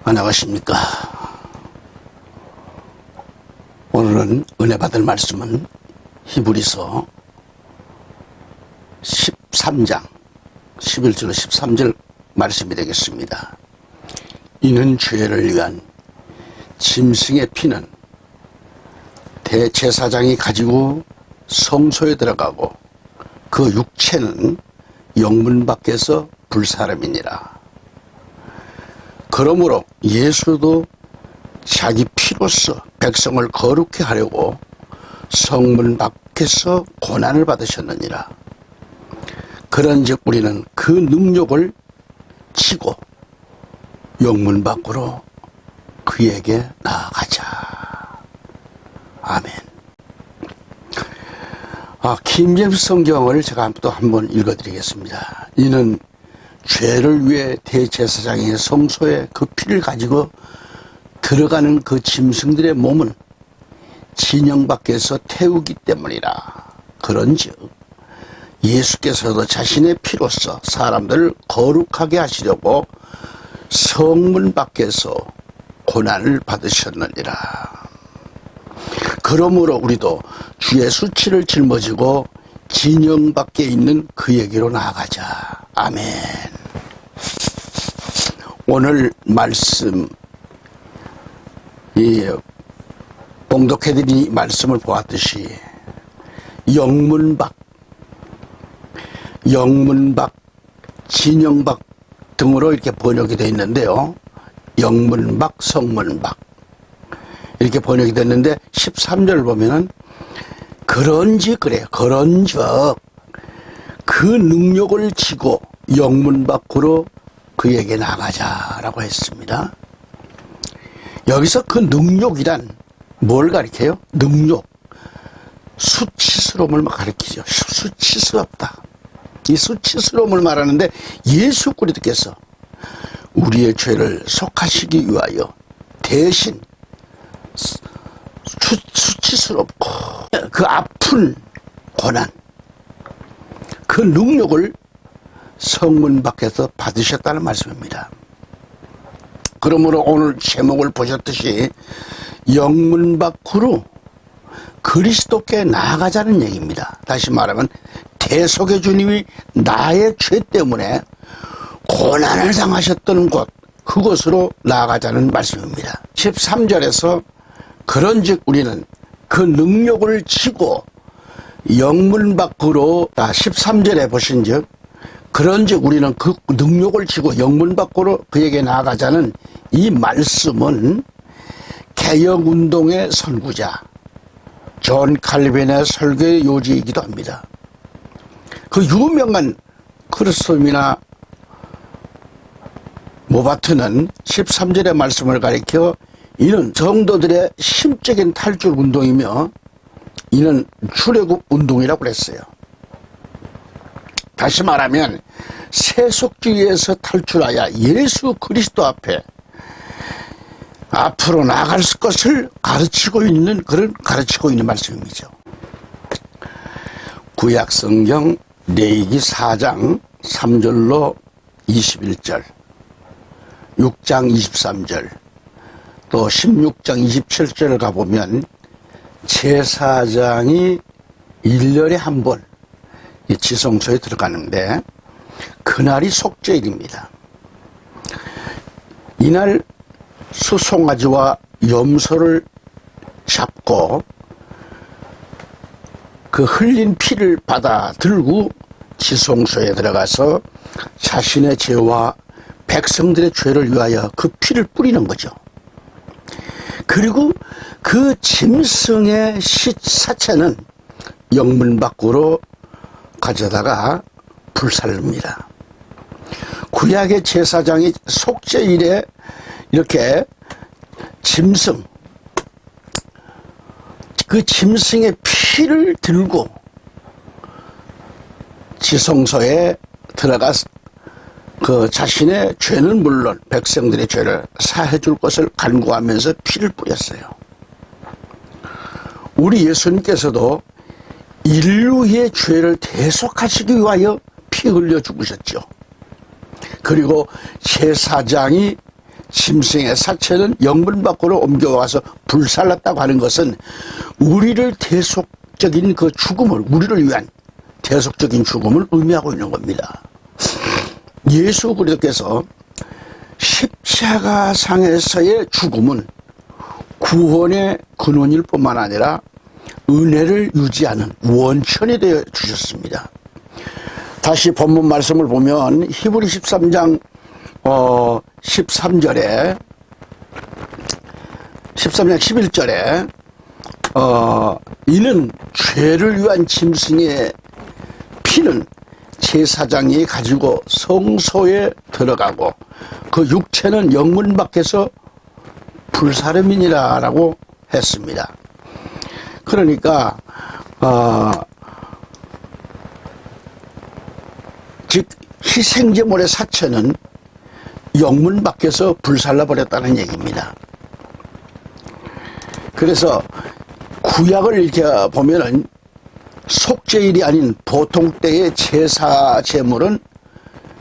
안녕하십니까. 오늘은 은혜 받을 말씀은 히브리서 13장 11절 13절 말씀이 되겠습니다. 이는 죄를 위한 짐승의 피는 대제사장이 가지고 성소에 들어가고 그 육체는 영문 밖에서 불사름이니라. 그러므로 예수도 자기 피로써 백성을 거룩히 하려고 성문 밖에서 고난을 받으셨느니라. 그런즉 우리는 그 능력을 지고 영문 밖으로 그에게 나아가자. 아멘. 킹제임스 성경을 제가 또 한번 읽어드리겠습니다. 이는 죄를 위해 대제사장의 성소에 그 피를 가지고 들어가는 그 짐승들의 몸은 진영 밖에서 태우기 때문이라. 그런즉 예수께서도 자신의 피로써 사람들을 거룩하게 하시려고 성문 밖에서 고난을 받으셨느니라. 그러므로 우리도 주의 수치를 짊어지고 진영 밖에 있는 그에게로 나아가자. 아멘. 오늘 말씀, 봉독해드린 말씀을 보았듯이 영문 밖, 진영 밖 등으로 이렇게 번역이 되어 있는데요. 영문 밖, 성문 밖 이렇게 번역이 됐는데 13절 보면은 그런즉 그래요. 그런즉 그 능력을 지고 영문 밖으로 그에게 나가자라고 했습니다. 여기서 그 능력이란 뭘 가리켜요? 능력, 수치스러움을 가리키죠. 수치스럽다. 이 수치스러움을 말하는데 예수 그리스도께서 우리의 죄를 속하시기 위하여 대신 수치스럽고 그 아픈 고난, 그 능력을 성문 밖에서 받으셨다는 말씀입니다. 그러므로 오늘 제목을 보셨듯이 영문 밖으로 그리스도께 나아가자는 얘기입니다. 다시 말하면 대속의 주님이 나의 죄 때문에 고난을 당하셨던 곳, 그곳으로 나아가자는 말씀입니다. 13절에서 그런즉 우리는 그 능력을 지고 영문 밖으로 13절에 보신즉 그런즉 우리는 그 능력을 지고 영문 밖으로 그에게 나아가자는 이 말씀은 개혁운동의 선구자 존 칼빈의 설교의 요지이기도 합니다. 그 유명한 크리스토미나 모바트는 13절의 말씀을 가리켜 이는 성도들의 심적인 탈출 운동이며 이는 출애굽 운동이라고 그랬어요. 다시 말하면 세속주의에서 탈출하여 예수 그리스도 앞에 앞으로 나아갈 것을 가르치고 있는 말씀이죠. 구약 성경 레위기 4장 3절로 21절, 6장 23절, 또 16장 27절을 가보면 제사장이 1년에 한 번 지성소에 들어가는데 그날이 속죄일입니다. 이날 수송아지와 염소를 잡고 그 흘린 피를 받아 들고 지성소에 들어가서 자신의 죄와 백성들의 죄를 위하여 그 피를 뿌리는 거죠. 그리고 그 짐승의 사체는 영문 밖으로 가져다가 불살릅니다. 구약의 제사장이 속죄일에 이렇게 짐승, 그 짐승의 피를 들고 지성소에 들어가서 그 자신의 죄는 물론 백성들의 죄를 사해 줄 것을 간구하면서 피를 뿌렸어요. 우리 예수님께서도 인류의 죄를 대속하시기 위하여 피 흘려 죽으셨죠. 그리고 제사장이 짐승의 사체는 영문 밖으로 옮겨와서 불살랐다고 하는 것은 우리를 대속적인 그 죽음을, 우리를 위한 대속적인 죽음을 의미하고 있는 겁니다. 예수 그리스도께서 십자가상에서의 죽음은 구원의 근원일 뿐만 아니라 은혜를 유지하는 원천이 되어 주셨습니다. 다시 본문 말씀을 보면 히브리 13장 13장 11절에 이는 죄를 위한 짐승의 피는 제사장이 가지고 성소에 들어가고 그 육체는 영문 밖에서 불사름이니라 라고 했습니다. 그러니까 즉 희생제물의 사체는 영문 밖에서 불살라 버렸다는 얘기입니다. 그래서 구약을 이렇게 보면은 속죄일이 아닌 보통 때의 제사 제물은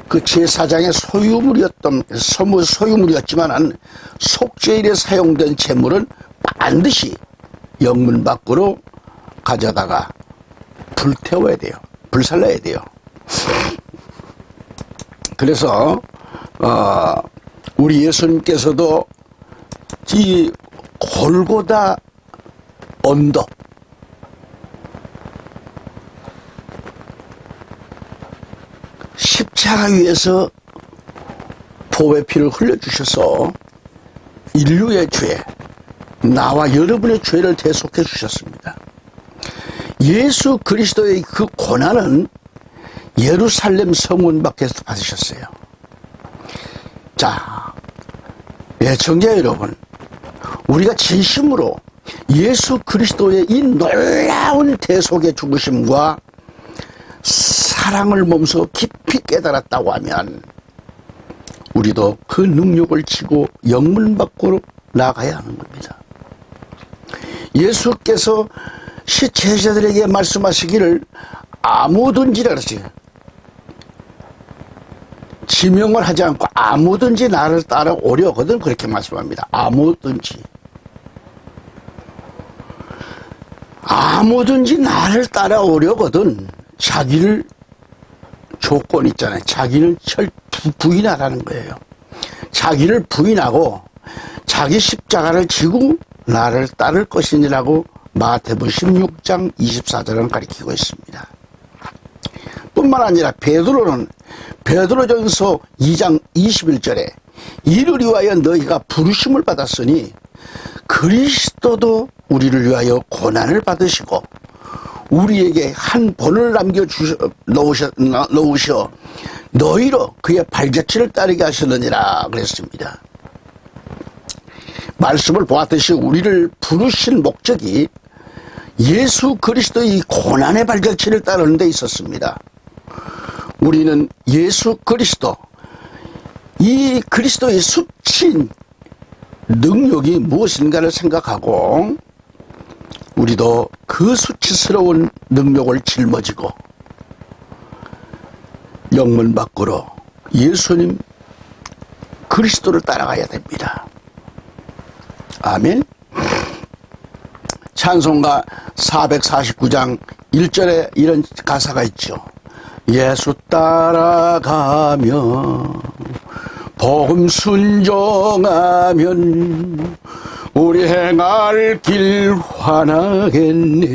그 제사장의 소유물이었지만 속죄일에 사용된 제물은 반드시 영문 밖으로 가져다가 불태워야 돼요. 불살라야 돼요. 그래서 우리 예수님께서도 이 골고다 언덕, 십자가 위에서 보배 피를 흘려주셔서 인류의 죄, 나와 여러분의 죄를 대속해 주셨습니다. 예수 그리스도의 그 고난은 예루살렘 성문 밖에서 받으셨어요. 자, 애청자 여러분, 우리가 진심으로 예수 그리스도의 이 놀라운 대속의 죽으심과 사랑을 몸소 깊이 깨달았다고 하면 우리도 그 능력을 지고 영문 밖으로 나가야 하는 겁니다. 예수께서 제자들에게 말씀하시기를 아무든지라 그러지, 지명을 하지 않고 아무든지 나를 따라오려거든 그렇게 말씀합니다. 아무든지 나를 따라오려거든 자기를, 조건 있잖아요. 자기는 부인하라는 거예요. 자기를 부인하고 자기 십자가를 지고 나를 따를 것이니라고 마태복음 16장 24절은 가리키고 있습니다. 뿐만 아니라 베드로전서 2장 21절에 이를 위하여 너희가 부르심을 받았으니 그리스도도 우리를 위하여 고난을 받으시고 우리에게 한 본을 넣으셔 너희로 그의 발자취를 따르게 하시느니라 그랬습니다. 말씀을 보았듯이 우리를 부르신 목적이 예수 그리스도의 고난의 발자취를 따르는 데 있었습니다. 우리는 예수 그리스도, 이 그리스도의 수친 능력이 무엇인가를 생각하고 우리도 그 수치스러운 능력을 짊어지고 영문 밖으로 예수님 그리스도를 따라가야 됩니다. 아멘. 찬송가 449장 1절에 이런 가사가 있죠. 예수 따라가며 복음 순종하면 우리 행할 길 환하겠네.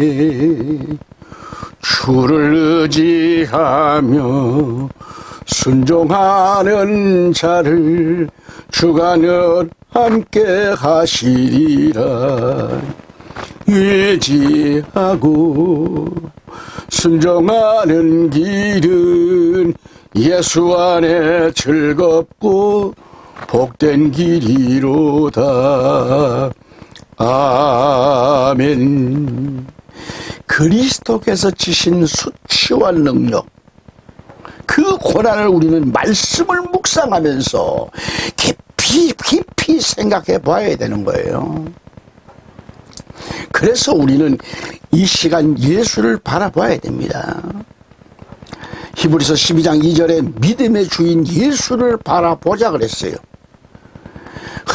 주를 의지하며 순종하는 자를 주가 늘 함께 하시리라. 의지하고 순종하는 길은 예수 안에 즐겁고 복된 길이로다. 아멘. 그리스도께서 지신 수치와 능력, 그 고난을 우리는 말씀을 묵상하면서 깊이 생각해 봐야 되는 거예요. 그래서 우리는 이 시간 예수를 바라봐야 됩니다. 히브리서 12장 2절에 믿음의 주인 예수를 바라보자 그랬어요.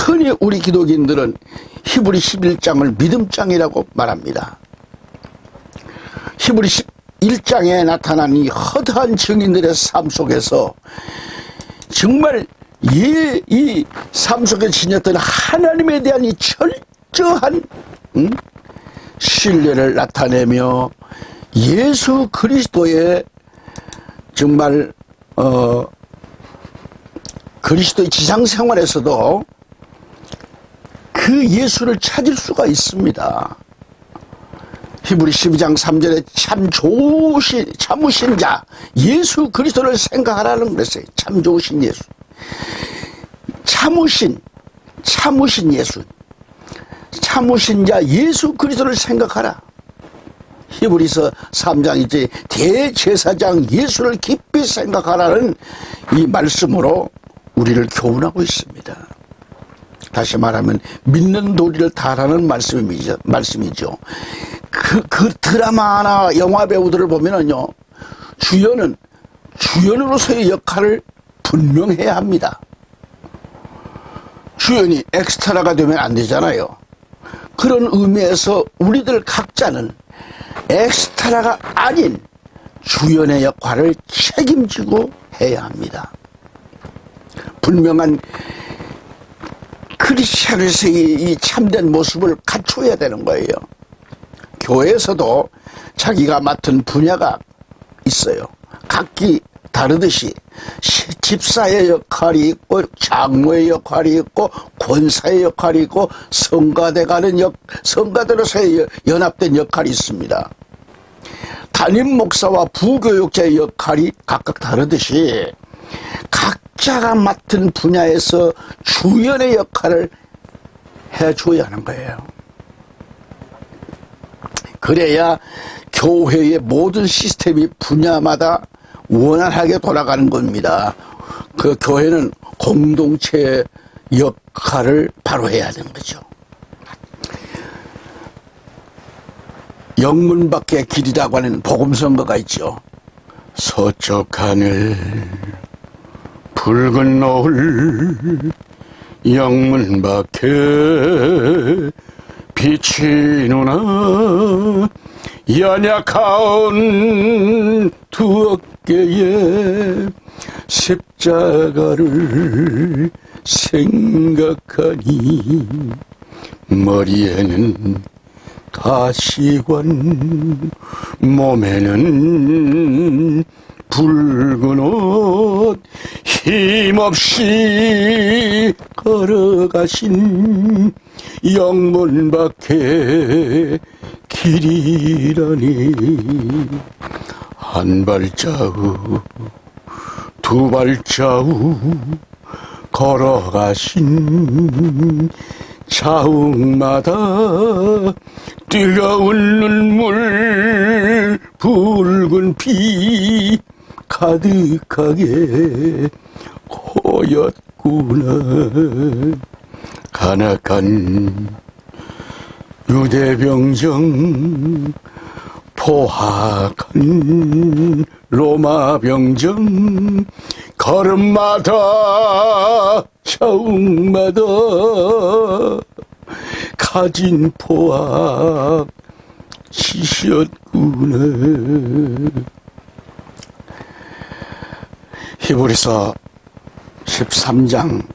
흔히 우리 기독인들은 히브리 11장을 믿음장이라고 말합니다. 히브리 11장에 나타난 이 허다한 증인들의 삶 속에서 정말 이 삶 속에 지녔던 하나님에 대한 이 철저한 신뢰를 나타내며 예수 그리스도의 정말 그리스도의 지상 생활에서도 그 예수를 찾을 수가 있습니다. 히브리 12장 3절에 참으신 자 예수 그리스도를 생각하라는 그랬어요. 참 좋으신 예수, 참으신 예수, 참으신 자 예수 그리스도를 생각하라. 히브리서 3장이지 대제사장 예수를 깊이 생각하라는 이 말씀으로 우리를 교훈하고 있습니다. 다시 말하면 믿는 도리를 다하라는 말씀이죠. 그 드라마나 영화 배우들을 보면은요, 주연으로서의 역할을 분명해야 합니다. 주연이 엑스트라가 되면 안 되잖아요. 그런 의미에서 우리들 각자는 엑스트라가 아닌 주연의 역할을 책임지고 해야 합니다. 분명한 크리스찬에서의 이 참된 모습을 갖춰야 되는 거예요. 교회에서도 자기가 맡은 분야가 있어요. 각기 다르듯이 집사의 역할이 있고 장로의 역할이 있고 권사의 역할이 있고 성가대로서의 연합된 역할이 있습니다. 담임 목사와 부교육자의 역할이 각각 다르듯이 각자가 맡은 분야에서 주연의 역할을 해줘야 하는 거예요. 그래야 교회의 모든 시스템이 분야마다 원활하게 돌아가는 겁니다. 그 교회는 공동체의 역할을 바로 해야 되는 거죠. 영문 밖의 길이라고 하는 복음선거가 있죠. 서쪽 하늘 붉은 노을 영문 밖에 비치누나 연약한 두 어깨에 십자가를 생각하니 머리에는 가시관 몸에는 붉은 옷 힘없이 걸어가신 영문 밖에 길이라니 한 발자국 두 발자국 걸어가신 자욱마다 뜨거운 눈물 붉은 피 가득하게 고였구나. 간악한 유대병정 포악한 로마병정 걸음마다 자욱마다 가진 포악 지셨구나. 히브리서 13장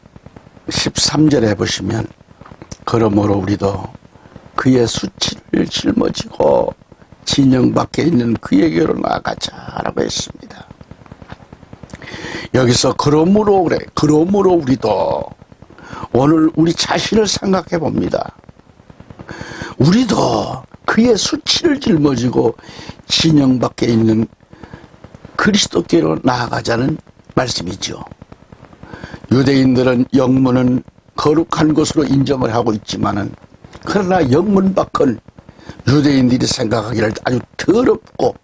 13절에 보시면 그러므로 우리도 그의 수치를 짊어지고 진영 밖에 있는 그에게로 나아가자라고 했습니다. 여기서 그러므로 그래. 그러므로 우리도 오늘 우리 자신을 생각해 봅니다. 우리도 그의 수치를 짊어지고 진영 밖에 있는 그리스도께로 나아가자는 말씀이죠. 유대인들은 영문은 거룩한 것으로 인정을 하고 있지만은 그러나 영문 밖은 유대인들이 생각하기를 아주 더럽고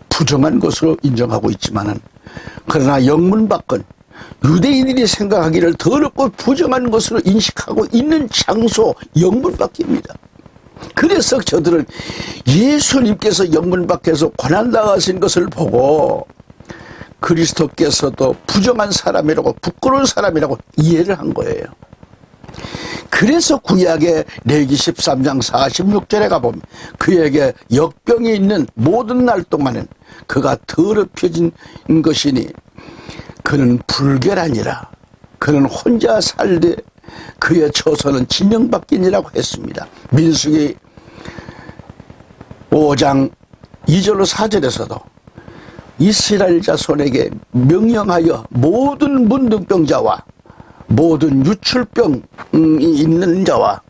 부정한 것으로 인정하고 있지만은 그러나 영문 밖은 유대인들이 생각하기를 더럽고 부정한 것으로 인식하고 있는 장소 영문 밖입니다. 그래서 저들은 예수님께서 영문 밖에서 고난당하신 것을 보고 그리스도께서도 부정한 사람이라고 부끄러운 사람이라고 이해를 한 거예요. 그래서 구약의 레위기 13장 46절에 가보면 그에게 역병이 있는 모든 날 동안은 그가 더럽혀진 것이니 그는 불결하니라. 그는 혼자 살되 그의 처소는 진영밖이니라고 했습니다. 민수기 5장 2절로 4절에서도 이스라엘 자손에게 명령하여 모든 문둥병자와 모든 유출병이 있는 자와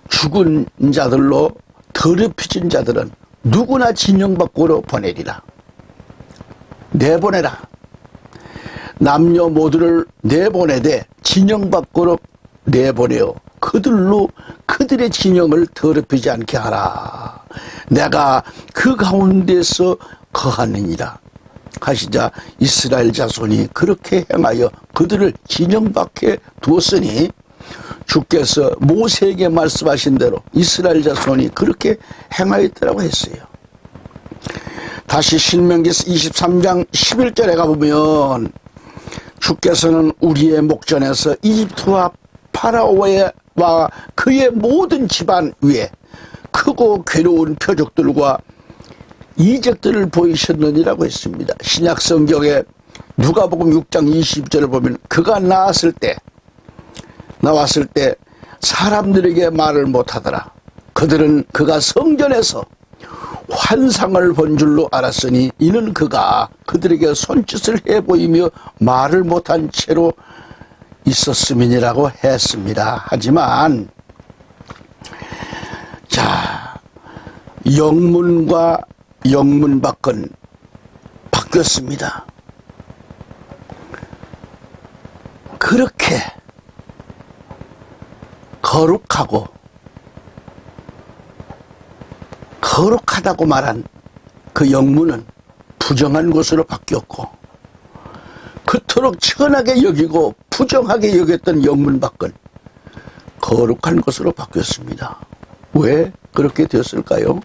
죽은 자들로 더럽혀진 자들은 누구나 진영 밖으로 보내리라. 내보내라. 남녀 모두를 내보내되 진영 밖으로 내보내어 그들로 그들의 진영을 더럽히지 않게 하라. 내가 그 가운데서 거하느니라 하시자 이스라엘 자손이 그렇게 행하여 그들을 진영 밖에 두었으니 주께서 모세에게 말씀하신 대로 이스라엘 자손이 그렇게 행하였더라고 했어요. 다시 신명기 23장 11절에 가보면 주께서는 우리의 목전에서 이집트와 파라오와 그의 모든 집안 위에 크고 괴로운 표적들과 이적들을 보이셨느니라고 했습니다. 신약 성경에 누가복음 6장 20절을 보면 그가 나왔을 때 사람들에게 말을 못하더라. 그들은 그가 성전에서 환상을 본 줄로 알았으니 이는 그가 그들에게 손짓을 해 보이며 말을 못한 채로 있었음이니라고 했습니다. 하지만 영문과 영문 밖은 바뀌었습니다. 그렇게 거룩하다고 말한 그 영문은 부정한 것으로 바뀌었고 그토록 천하게 여기고 부정하게 여겼던 영문 밖은 거룩한 것으로 바뀌었습니다. 왜 그렇게 되었을까요?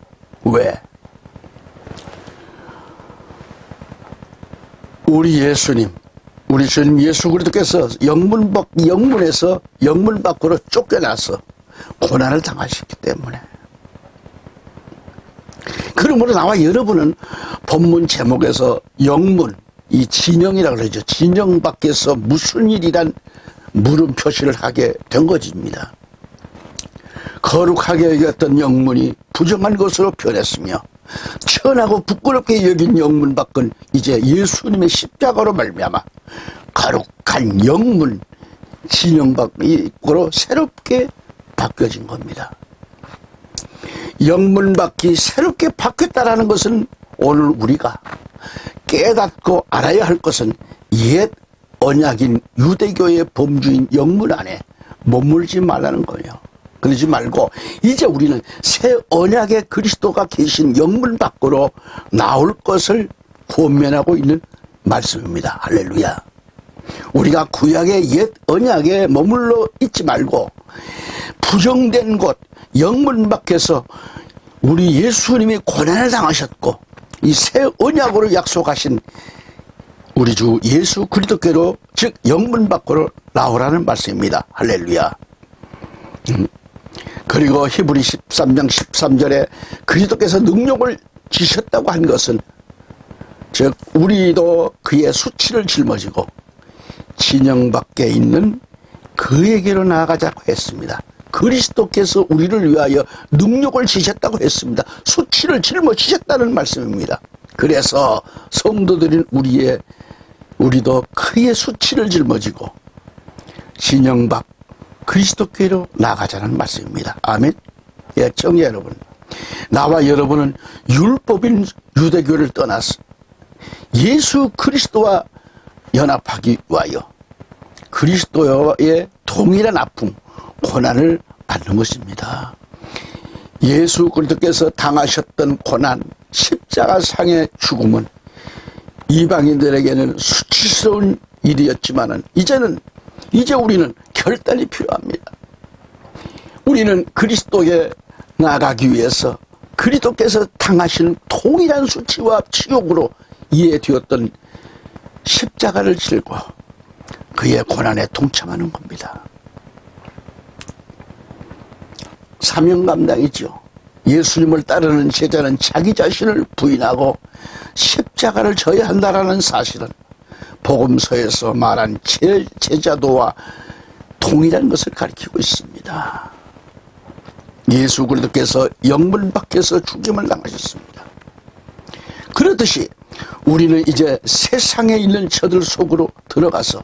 왜? 우리 주님 예수 그리스도께서 영문에서 영문 밖으로 쫓겨나서 고난을 당하셨기 때문에. 그러므로 나와 여러분은 본문 제목에서 영문, 이 진영이라고 그러죠. 진영 밖에서 무슨 일이란 물음 표시를 하게 된 것입니다. 거룩하게 여겼던 영문이 부정한 것으로 변했으며 천하고 부끄럽게 여긴 영문 밖은 이제 예수님의 십자가로 말미암아 거룩한 영문 진영 밖으로 새롭게 바뀌어진 겁니다. 영문 밖이 새롭게 바뀌었다라는 것은 오늘 우리가 깨닫고 알아야 할 것은 옛 언약인 유대교의 범주인 영문 안에 머물지 말라는 거예요. 그러지 말고 이제 우리는 새 언약의 그리스도가 계신 영문 밖으로 나올 것을 권면하고 있는 말씀입니다. 할렐루야. 우리가 구약의 옛 언약에 머물러 있지 말고 부정된 곳 영문 밖에서 우리 예수님이 고난을 당하셨고 이 새 언약으로 약속하신 우리 주 예수 그리스도께로 즉 영문 밖으로 나오라는 말씀입니다. 할렐루야. 그리고 히브리 13장 13절에 그리스도께서 능력을 지셨다고 한 것은 즉 우리도 그의 수치를 짊어지고 진영 밖에 있는 그에게로 나아가자고 했습니다. 그리스도께서 우리를 위하여 능력을 지셨다고 했습니다. 수치를 짊어지셨다는 말씀입니다. 그래서 성도들인 우리도 그의 수치를 짊어지고 진영 밖 그리스도께로 나가자는 말씀입니다. 아멘. 예, 청자 여러분, 나와 여러분은 율법인 유대교를 떠나서 예수 그리스도와 연합하기 위하여 그리스도의 동일한 아픔, 고난을 받는 것입니다. 예수 그리스도께서 당하셨던 고난, 십자가상의 죽음은 이방인들에게는 수치스러운 일이었지만은 이제 우리는 결단이 필요합니다. 우리는 그리스도에 나가기 위해서 그리스도께서 당하신 동일한 수치와 치욕으로 이해되었던 십자가를 질고 그의 고난에 동참하는 겁니다. 사명 감당이죠. 예수님을 따르는 제자는 자기 자신을 부인하고 십자가를 져야 한다라는 사실은 복음서에서 말한 제자도와 동일한 것을 가리키고 있습니다. 예수 그리스도께서 영문 밖에서 죽임을 당하셨습니다. 그렇듯이 우리는 이제 세상에 있는 저들 속으로 들어가서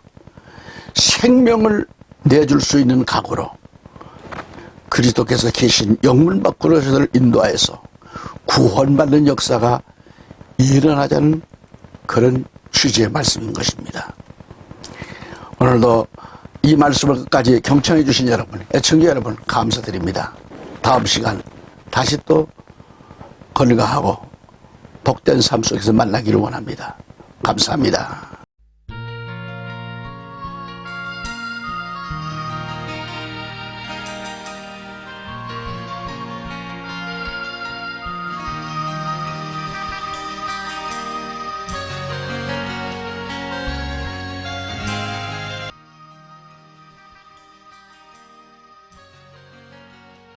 생명을 내줄 수 있는 각오로 그리스도께서 계신 영문 밖으로 저들을 인도하여서 구원받는 역사가 일어나자는 그런 취지의 말씀인 것입니다. 오늘도 이 말씀을 끝까지 경청해 주신 여러분, 애청자 여러분 감사드립니다. 다음 시간 다시 또 건강하고 복된 삶 속에서 만나기를 원합니다. 감사합니다.